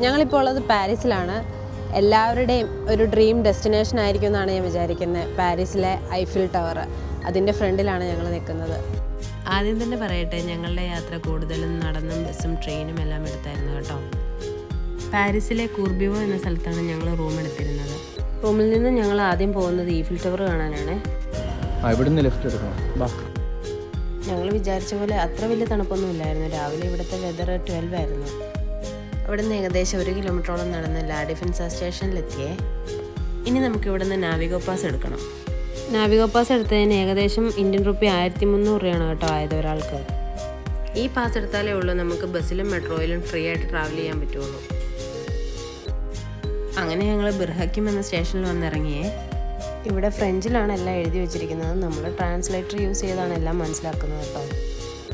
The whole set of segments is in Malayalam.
ഞങ്ങളിപ്പോൾ ഉള്ളത് പാരീസിലാണ്. എല്ലാവരുടെയും ഒരു ഡ്രീം ഡെസ്റ്റിനേഷൻ ആയിരിക്കും എന്നാണ് ഞാൻ വിചാരിക്കുന്നത്. പാരീസിലെ ഐഫിൽ ടവർ, അതിൻ്റെ ഫ്രണ്ടിലാണ് ഞങ്ങൾ നിൽക്കുന്നത്. ആദ്യം തന്നെ പറയട്ടെ, ഞങ്ങളുടെ യാത്ര കൂടുതലും നടന്നും ബസ്സും ട്രെയിനും എല്ലാം എടുത്തായിരുന്നു കേട്ടോ. പാരീസിലെ കൂർബിവോ എന്ന സ്ഥലത്താണ് ഞങ്ങൾ റൂം എടുത്തിരുന്നത്. റൂമിൽ നിന്ന് ഞങ്ങൾ ആദ്യം പോകുന്നത് ഈഫിൽ ടവർ കാണാനാണ്. ഇവിടുന്ന് ലെഫ്റ്റ് എടുക്കണം. ഞങ്ങൾ വിചാരിച്ച പോലെ അത്ര വലിയ തണുപ്പൊന്നും ഇല്ലായിരുന്നു. രാവിലെ ഇവിടുത്തെ വെതർ 12 ആയിരുന്നു. അവിടെ നിന്ന് ഏകദേശം 1 കിലോമീറ്ററോളം നടന്ന് ലാ ഡിഫൻസ് സ്റ്റേഷനിലെത്തിയേ. ഇനി നമുക്ക് ഇവിടെ നിന്ന് നാവിഗോ പാസ് എടുക്കണം. നാവിഗോ പാസ് എടുത്തതിന് ഏകദേശം ഇന്ത്യൻ റുപ്പി 1300 രൂപയാണ് കേട്ടോ ആയത് ഒരാൾക്ക്. ഈ പാസ് എടുത്താലേ ഉള്ളൂ നമുക്ക് ബസ്സിലും മെട്രോയിലും ഫ്രീ ആയിട്ട് ട്രാവൽ ചെയ്യാൻ പറ്റുള്ളൂ. അങ്ങനെ ഞങ്ങൾ ബിർഹക്കിം എന്ന സ്റ്റേഷനിൽ വന്നിറങ്ങിയേ. ഇവിടെ ഫ്രഞ്ചിലാണ് എല്ലാം എഴുതി വെച്ചിരിക്കുന്നത്. നമ്മൾ ട്രാൻസ്ലേറ്റർ യൂസ് ചെയ്താണ് എല്ലാം മനസ്സിലാക്കുന്നത് കേട്ടോ.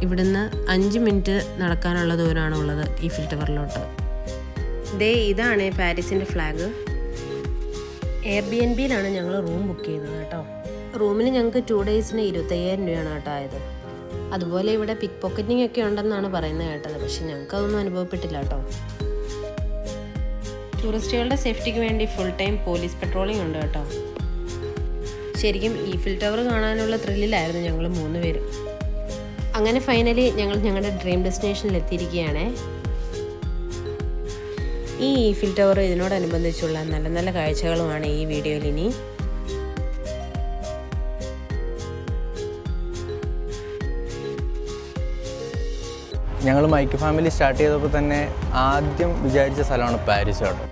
ഇവിടുന്ന് 5 മിനിറ്റ് നടക്കാനുള്ള ദൂരമാണ് ഉള്ളത് ഈഫിൽ ടവറിലോട്ട്. ഇതാണ് പാരീസിൻ്റെ ഫ്ലാഗ്. എയർബിഎൻബിയിലാണ് ഞങ്ങൾ റൂം ബുക്ക് ചെയ്തത് കേട്ടോ. റൂമിന് ഞങ്ങൾക്ക് 2 ഡേയ്സിന് 25,000 രൂപയാണ് കേട്ടോ ആയത്. അതുപോലെ ഇവിടെ പിക്ക് പോക്കറ്റിംഗ് ഒക്കെ ഉണ്ടെന്നാണ് പറയുന്നത് കേട്ടത്. പക്ഷെ ഞങ്ങൾക്ക് അതൊന്നും അനുഭവപ്പെട്ടില്ല കേട്ടോ. ടൂറിസ്റ്റുകളുടെ സേഫ്റ്റിക്ക് വേണ്ടി ഫുൾ ടൈം പോലീസ് പെട്രോളിംഗ് ഉണ്ട് കേട്ടോ. ശരിക്കും ഈഫിൽ ടവർ കാണാനുള്ള ത്രില്ലിലായിരുന്നു ഞങ്ങൾ 3 പേരും. അങ്ങനെ ഫൈനലി ഞങ്ങൾ ഞങ്ങളുടെ ഡ്രീം ഡെസ്റ്റിനേഷനിൽ എത്തിയിരിക്കുകയാണ്. ഈ ഈഫിൽ ടവർ ഇതിനോടനുബന്ധിച്ചുള്ള നല്ല നല്ല കാഴ്ചകളുമാണ് ഈ വീഡിയോയിൽ. ഇനി ഞങ്ങൾ മൈക്ക് ഫാമിലി സ്റ്റാർട്ട് ചെയ്തപ്പോൾ തന്നെ ആദ്യം വിചാരിച്ച സ്ഥലമാണ് പാരീസ് കേട്ടോ.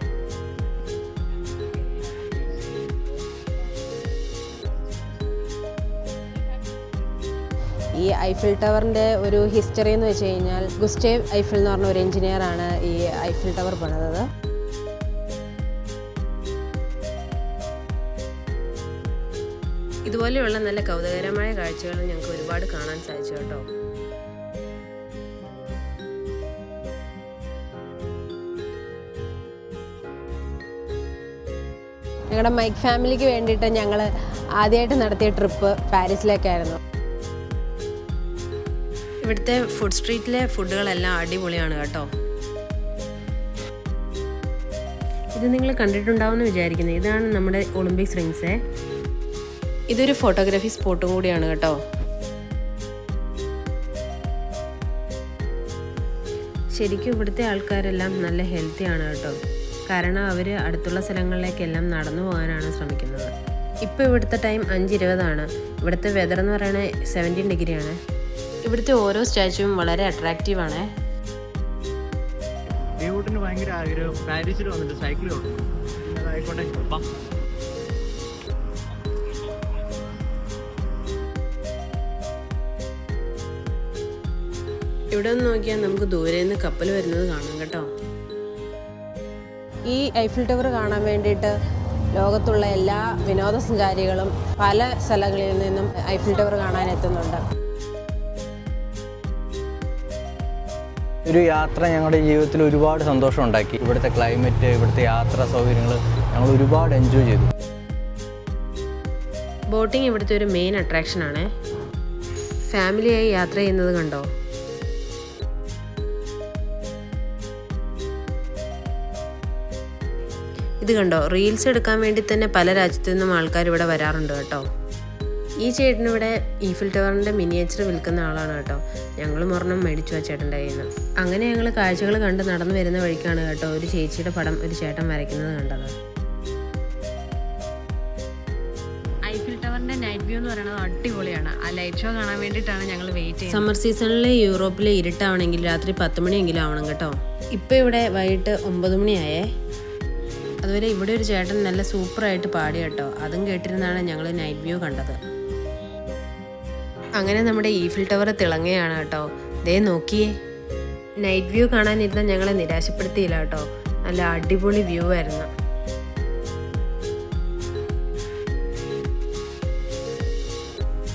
ഈ ഐഫിൽ ടവറിൻ്റെ ഒരു ഹിസ്റ്ററി എന്ന് വെച്ച് കഴിഞ്ഞാൽ, ഗുസ്റ്റേവ് ഐഫിൽ എന്ന് പറഞ്ഞ ഒരു എഞ്ചിനീയറാണ് ഈ ഐഫിൽ ടവർ പണിതത്. ഇതുപോലെയുള്ള നല്ല കൗതുകകരമായ കാഴ്ചകൾ ഞങ്ങൾക്ക് ഒരുപാട് കാണാൻ സാധിച്ചു കേട്ടോ. ഞങ്ങളുടെ മൈക്ക് ഫാമിലിക്ക് വേണ്ടിയിട്ട് ഞങ്ങൾ ആദ്യമായിട്ട് നടത്തിയ ട്രിപ്പ് പാരീസിലേക്കായിരുന്നു. ഇവിടുത്തെ ഫുഡ് സ്ട്രീറ്റിലെ ഫുഡുകളെല്ലാം അടിപൊളിയാണ് കേട്ടോ. ഇത് നിങ്ങൾ കണ്ടിട്ടുണ്ടാവുമെന്ന് വിചാരിക്കുന്നത്. ഇതാണ് നമ്മുടെ ഒളിമ്പിക്സ് റിങ്സേ. ഇതൊരു ഫോട്ടോഗ്രാഫി സ്പോട്ടും കൂടിയാണ് കേട്ടോ. ശരിക്കും ഇവിടുത്തെ ആൾക്കാരെല്ലാം നല്ല ഹെൽത്തി ആണ് കേട്ടോ. കാരണം അവർ അടുത്തുള്ള സ്ഥലങ്ങളിലേക്കെല്ലാം നടന്നു പോകാനാണ് ശ്രമിക്കുന്നത്. ഇപ്പോൾ ഇവിടുത്തെ ടൈം 5:20 ഇവിടുത്തെ വെതർ എന്ന് പറയുന്നത് 17 ഡിഗ്രിയാണ്. ഇവിടുത്തെ ഓരോ സ്റ്റാച്യുവും വളരെ അട്രാക്റ്റീവാണ്. ഭയങ്കര ആഗ്രഹം പാരീസിൽ വന്നിട്ട് സൈക്കിൾ ഓടണം. ഇവിടെ ഒന്ന് നോക്കിയാൽ നമുക്ക് ദൂരെ നിന്ന് കപ്പൽ വരുന്നത് കാണാം കേട്ടോ. ഈ ഐഫിൽ ടവർ കാണാൻ വേണ്ടിയിട്ട് ലോകത്തുള്ള എല്ലാ വിനോദസഞ്ചാരികളും പല സ്ഥലങ്ങളിൽ നിന്നും ഐഫിൽ ടവർ കാണാൻ എത്തുന്നുണ്ട്. ഒരു യാത്ര ഞങ്ങളുടെ ജീവിതത്തിൽ ഒരുപാട് സന്തോഷം ഉണ്ടാക്കി. ഇവിടുത്തെ ക്ലൈമറ്റ്, ഇവിടുത്തെ യാത്രാ സൗകര്യങ്ങൾ ഞങ്ങൾ ഒരുപാട് എൻജോയ് ചെയ്തു. ബോട്ടിംഗ് ഇവിടുത്തെ ഒരു മെയിൻ അട്രാക്ഷനാണ്. ഫാമിലിയായി യാത്ര ചെയ്യുന്നത് കണ്ടോ. ഇത് കണ്ടോ, റീൽസ് എടുക്കാൻ വേണ്ടി തന്നെ പല രാജ്യത്തു നിന്നും ആൾക്കാർ ഇവിടെ വരാറുണ്ട് കേട്ടോ. ഈ ചേട്ടനിവിടെ ഈഫിൽ ടവറിൻ്റെ മിനിയേച്ചർ വിൽക്കുന്ന ആളാണ് കേട്ടോ. ഞങ്ങളും ഒരെണ്ണം മേടിച്ചു ആ ചേട്ടൻ്റെ കയ്യിൽ നിന്ന്. അങ്ങനെ ഞങ്ങൾ കാഴ്ചകൾ കണ്ട് നടന്നു വരുന്ന വഴിക്കാണ് കേട്ടോ ഒരു ചേച്ചിയുടെ പടം ഒരു ചേട്ടൻ വരയ്ക്കുന്നത് കണ്ടത്. ഐഫിൽ ടവറിൻ്റെ നൈറ്റ് വ്യൂ എന്ന് പറയുന്നത് അടിപൊളിയാണ്. ആ ലൈറ്റ് ഷോ കാണാൻ വേണ്ടിയിട്ടാണ് ഞങ്ങൾ വെയിറ്റ് ചെയ്യുന്നത്. സമ്മർ സീസണിൽ യൂറോപ്പിൽ ഇരുട്ടാവണമെങ്കിൽ രാത്രി 10 മണിയെങ്കിലും ആവണം കേട്ടോ. ഇപ്പോൾ ഇവിടെ വൈകിട്ട് 9 മണിയായേ. അതുപോലെ ഇവിടെ ഒരു ചേട്ടൻ നല്ല സൂപ്പറായിട്ട് പാടി കേട്ടോ. അതും കേട്ടിരുന്നാണ് ഞങ്ങൾ നൈറ്റ് വ്യൂ കണ്ടത്. അങ്ങനെ നമ്മുടെ ഈഫിൽ ടവർ തിളങ്ങുകയാണ് കേട്ടോ. നോക്കിയേ, നൈറ്റ് വ്യൂ കാണാനിരുന്ന ഞങ്ങളെ നിരാശപ്പെടുത്തിയില്ല കേട്ടോ. നല്ല അടിപൊളി വ്യൂ ആയിരുന്നു.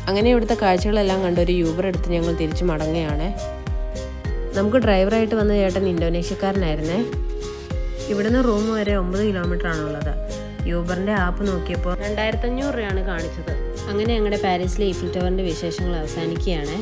അങ്ങനെ ഇവിടുത്തെ കാഴ്ചകളെല്ലാം കണ്ട് ഒരു യൂബർ എടുത്ത് ഞങ്ങൾ തിരിച്ചു മടങ്ങുകയാണ്. നമുക്ക് ഡ്രൈവറായിട്ട് വന്ന ചേട്ടൻ ഇന്തോനേഷ്യക്കാരനായിരുന്നേ. ഇവിടുന്ന് റൂം വരെ 9 കിലോമീറ്റർ ആണുള്ളത്. യൂബറിൻ്റെ ആപ്പ് നോക്കിയപ്പോൾ 2500 രൂപയാണ് കാണിച്ചത്. അങ്ങനെ ഞങ്ങളുടെ പാരീസിലെ ഈഫിൽ ടവറിൻ്റെ വിശേഷങ്ങൾ അവസാനിക്കുകയാണ്.